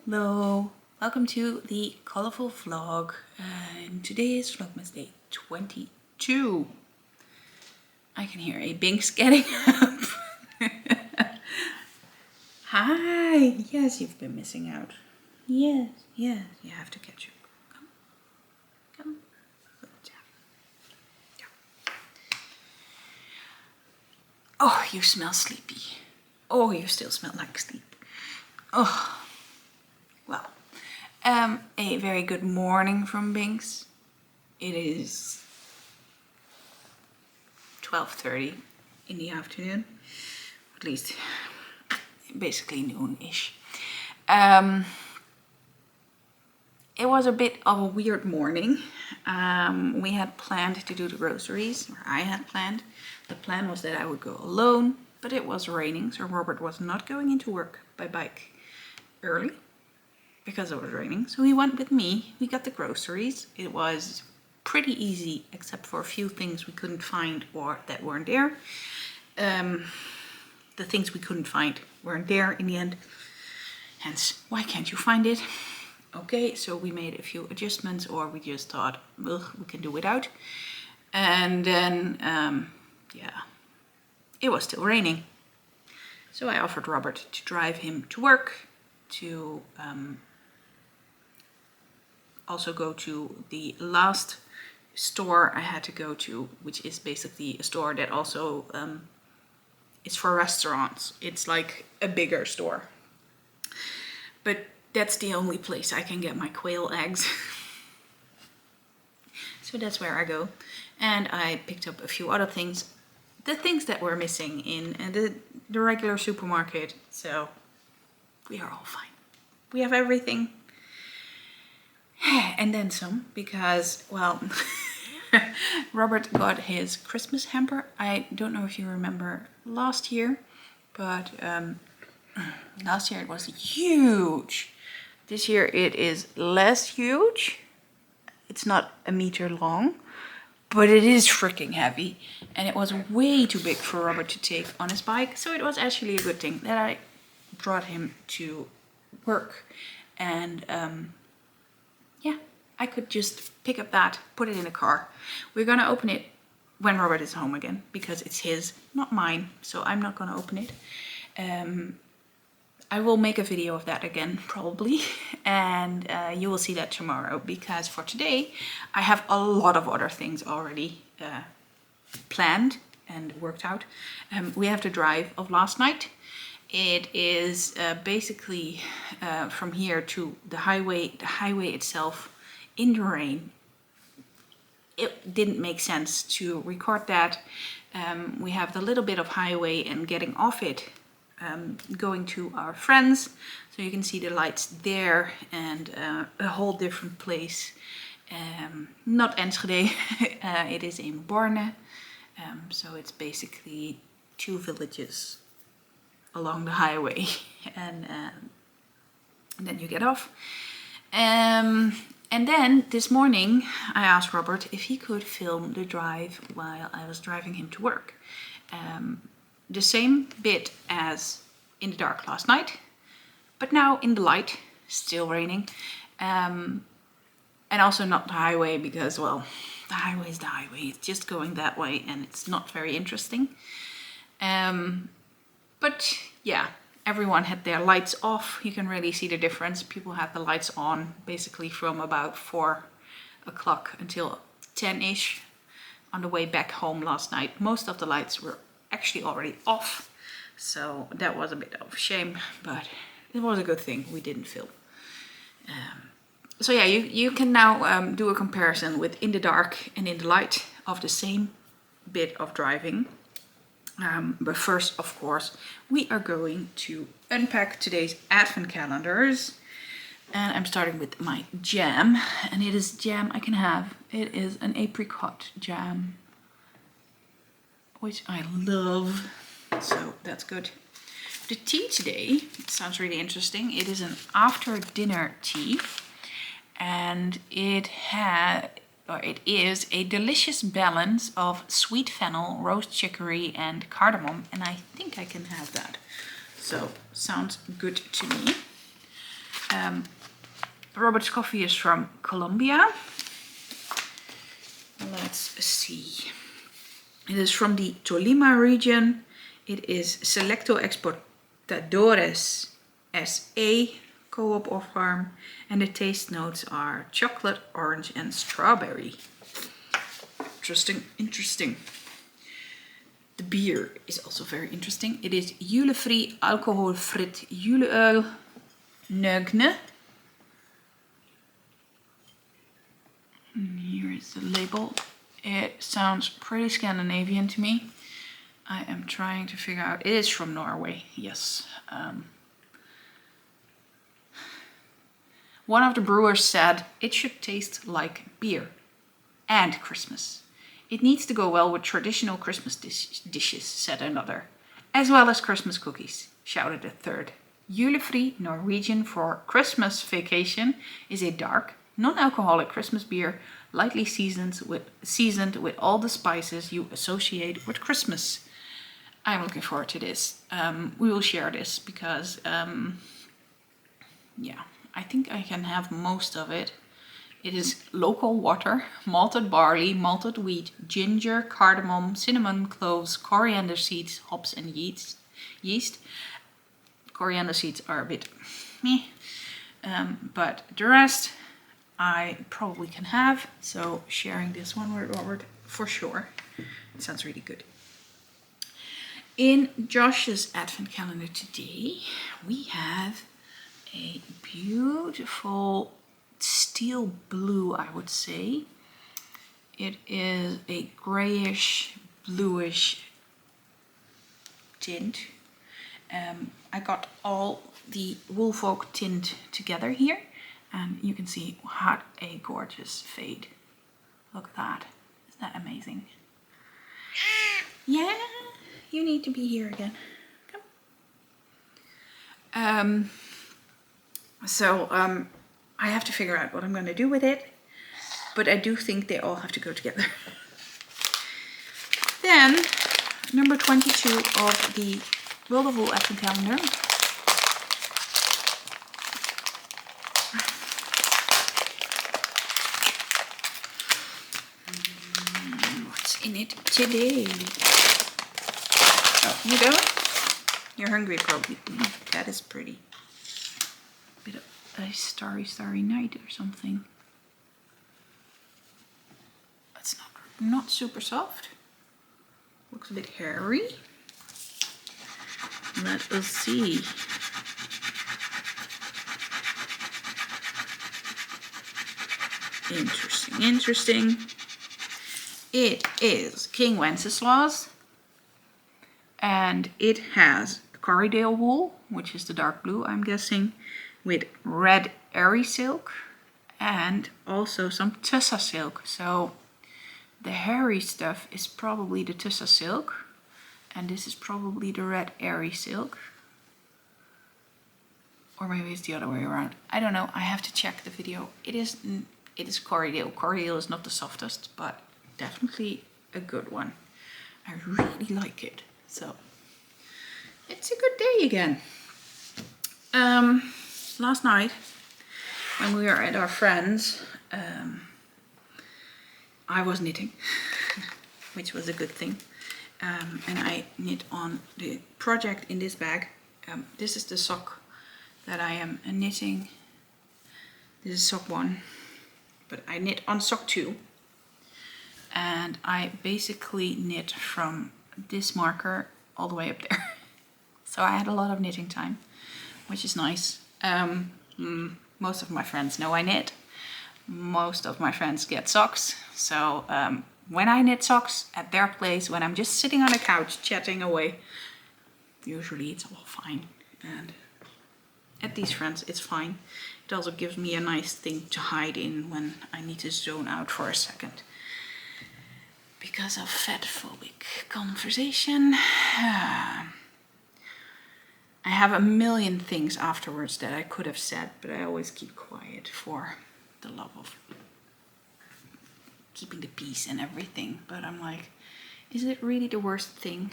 Hello, welcome to the Colourful Vlog. And today is Vlogmas Day 22. I can hear a Binks getting up. Hi, yes, you've been missing out. Yes, you have to catch up. Come. Oh, you smell sleepy. Oh, you still smell like sleep. Oh. Well, a very good morning from Binks. It is 12:30 in the afternoon, at least basically noon-ish. It was a bit of a weird morning. We had planned to do the groceries, or I had planned. The plan was that I would go alone, but it was raining, so Robert was not going into work by bike early, because it was raining. So he went with me. We got the groceries. It was pretty easy, except for a few things we couldn't find or that weren't there. The things we couldn't find weren't there in the end. Hence, why can't you find it? Okay, so we made a few adjustments, or we just thought, well, we can do without. And then, it was still raining. So I offered Robert to drive him to work, to also go to the last store I had to go to, which is basically a store that also is for restaurants. It's like a bigger store. But that's the only place I can get my quail eggs. So that's where I go. And I picked up a few other things. The things that were missing in the regular supermarket. So we are all fine. We have everything. And then some, because, well, Robert got his Christmas hamper. I don't know if you remember last year, but last year it was huge. This year it is less huge. It's not a meter long, but it is freaking heavy. And it was way too big for Robert to take on his bike. So it was actually a good thing that I brought him to work. And I could just pick up that, put it in the car. We're gonna open it when Robert is home again, because it's his, not mine. So I'm not gonna open it. I will make a video of that again, probably. And you will see that tomorrow, because for today, I have a lot of other things already planned and worked out. We have the drive of last night. It is basically from here to the highway itself in the rain. It didn't make sense to record that. We have the little bit of highway and getting off it, going to our friends. So you can see the lights there, and a whole different place. Not Enschede, it is in Borne. So it's basically two villages along the highway, and then you get off. And then this morning I asked Robert if he could film the drive while I was driving him to work. The same bit as in the dark last night, but now in the light, still raining. And also not the highway, because, well, the highway is the highway. It's just going that way and it's not very interesting. But yeah, everyone had their lights off. You can really see the difference. People had the lights on basically from about 4 o'clock until 10-ish on the way back home last night. Most of the lights were actually already off. So that was a bit of a shame, but it was a good thing we didn't film. So yeah, you can now do a comparison with in the dark and in the light of the same bit of driving. But first, of course, we are going to unpack today's advent calendars. And I'm starting with my jam. And it is jam I can have. It is an apricot jam, which I love. So that's good. The tea today sounds really interesting. It is an after dinner tea. And it is a delicious balance of sweet fennel, roast chicory and cardamom, and I think I can have that. So sounds good to me. Robert's coffee is from Colombia. Let's see. It is from the Tolima region. It is Selecto Exportadores S.A. Co-op or farm. And the taste notes are chocolate, orange and strawberry. Interesting, interesting. The beer is also very interesting. It is julefree alcoholfrit juleöl Neugne. And here is the label. It sounds pretty Scandinavian to me. I am trying to figure out. It is from Norway, yes. One of the brewers said it should taste like beer and Christmas. It needs to go well with traditional Christmas dishes, said another. As well as Christmas cookies, shouted a third. Julefree Norwegian for Christmas vacation is a dark, non-alcoholic Christmas beer, lightly seasoned with all the spices you associate with Christmas. I'm looking forward to this. We will share this because, yeah, I think I can have most of it. It is local water, malted barley, malted wheat, ginger, cardamom, cinnamon, cloves, coriander seeds, hops and yeast. Coriander seeds are a bit meh, but the rest I probably can have. So sharing this one with Robert for sure. It sounds really good. In Josh's advent calendar today, we have a beautiful steel blue, I would say. It is a grayish, bluish tint. I got all the Woolfolk tint together here, and you can see what a gorgeous fade. Look at that. Isn't that amazing? Yeah, you need to be here again. Come. I have to figure out what I'm going to do with it, but I do think they all have to go together. Then, number 22 of the World of Wool advent calendar. What's in it today? Oh, you go. You're hungry probably. That is pretty. Bit of a starry night or something. That's not super soft. Looks a bit hairy. Let us see. Interesting. It is King Wenceslas, and it has Corriedale wool, which is the dark blue, I'm guessing, with red airy silk and also some tussa silk. So the hairy stuff is probably the tussa silk, and this is probably the red airy silk. Or maybe it's the other way around. I don't know. I have to check the video. It is Corriedale. Corriedale is not the softest, but definitely a good one. I really like it. So it's a good day again. Last night when we were at our friends, I was knitting, which was a good thing. And I knit on the project in this bag. This is the sock that I am knitting. This is sock 1, but I knit on sock 2. And I basically knit from this marker all the way up there. So I had a lot of knitting time, which is nice. Most of my friends know I knit. Most of my friends get socks. So when I knit socks at their place, when I'm just sitting on a couch chatting away, usually it's all fine. And at these friends, it's fine. It also gives me a nice thing to hide in when I need to zone out for a second. Because of fatphobic conversation. I have a million things afterwards that I could have said, but I always keep quiet for the love of keeping the peace and everything. But I'm like, is it really the worst thing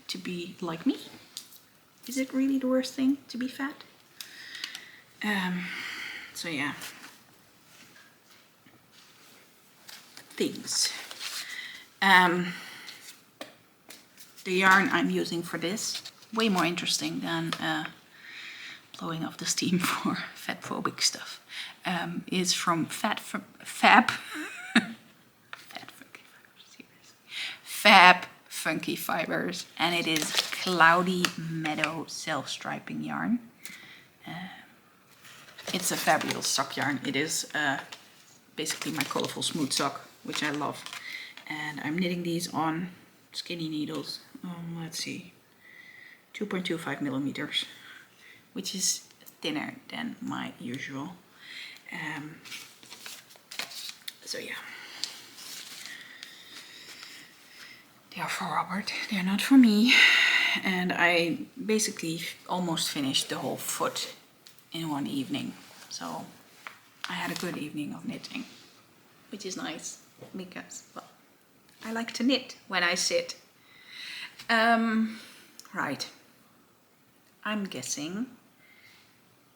to be like me? Is it really the worst thing to be fat? So yeah. Things. The yarn I'm using for this, way more interesting than blowing off the steam for fat-phobic stuff, is from Fab Funky Fibers, and it is Cloudy Meadow self-striping yarn. It's a fabulous sock yarn. It is basically my colorful smooth sock, which I love. And I'm knitting these on skinny needles. Let's see, 2.25 millimeters, which is thinner than my usual. So yeah. They are for Robert, they're not for me. And I basically almost finished the whole foot in one evening. So I had a good evening of knitting, which is nice because, well, I like to knit when I sit. Right. I'm guessing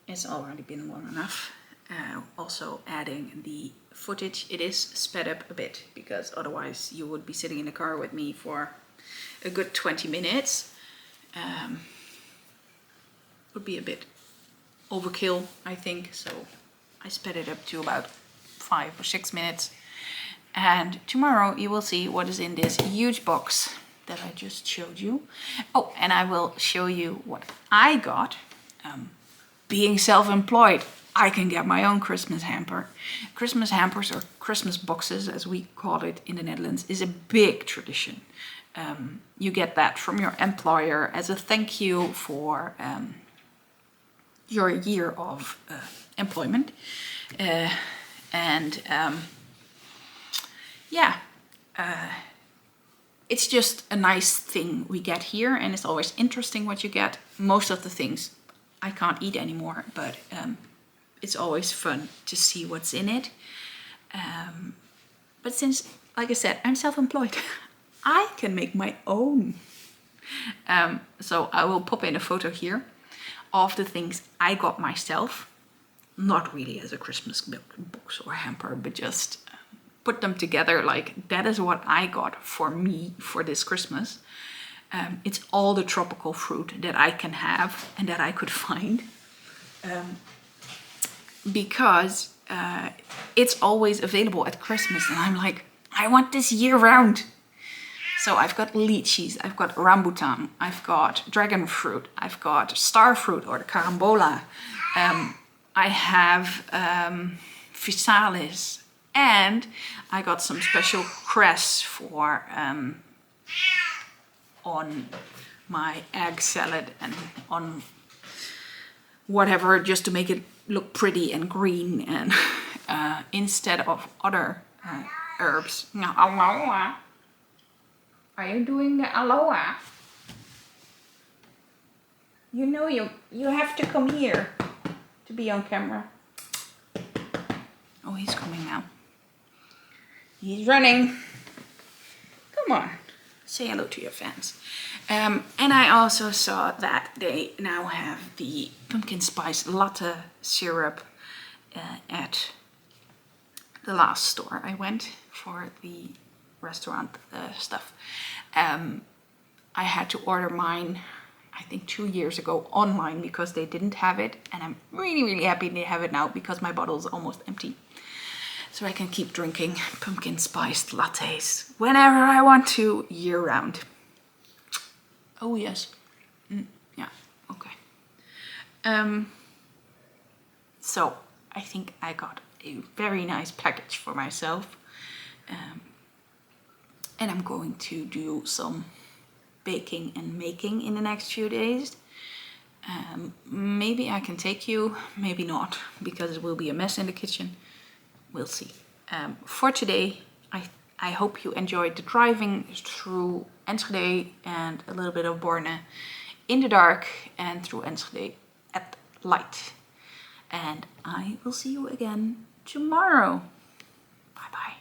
it's already been long enough. Also adding the footage, it is sped up a bit because otherwise you would be sitting in the car with me for a good 20 minutes. Would be a bit overkill, I think, so I sped it up to about 5 or 6 minutes. And tomorrow you will see what is in this huge box that I just showed you. Oh, and I will show you what I got. Being self-employed, I can get my own Christmas hamper. Christmas hampers, or Christmas boxes as we call it in the Netherlands, is a big tradition. You get that from your employer as a thank you for your year of employment. It's just a nice thing we get here, and it's always interesting what you get. Most of the things I can't eat anymore, but it's always fun to see what's in it. But since, like I said, I'm self-employed, I can make my own. So I will pop in a photo here of the things I got myself. Not really as a Christmas box or hamper, but just put them together like that is what I got for me for this Christmas. It's all the tropical fruit that I can have and that I could find. Because it's always available at Christmas, and I'm like, I want this year round. So I've got lychees, I've got rambutan, I've got dragon fruit, I've got star fruit or the carambola. I have physalis, and I got some special cress for on my egg salad and on whatever, just to make it look pretty and green, and instead of other herbs. Now, aloha. Are you doing the aloha? You know you have to come here to be on camera. Oh, he's coming now. He's running. Come on, say hello to your fans. And I also saw that they now have the pumpkin spice latte syrup at the last store I went for the restaurant stuff. I had to order mine, I think 2 years ago online because they didn't have it, and I'm really happy they have it now because my bottle is almost empty. So I can keep drinking pumpkin spiced lattes whenever I want to, year round. Oh yes, yeah, okay. So I think I got a very nice package for myself. And I'm going to do some baking and making in the next few days. Maybe I can take you, maybe not, because it will be a mess in the kitchen. We'll see. For today, I hope you enjoyed the driving through Enschede and a little bit of Borne in the dark and through Enschede at light. And I will see you again tomorrow. Bye bye.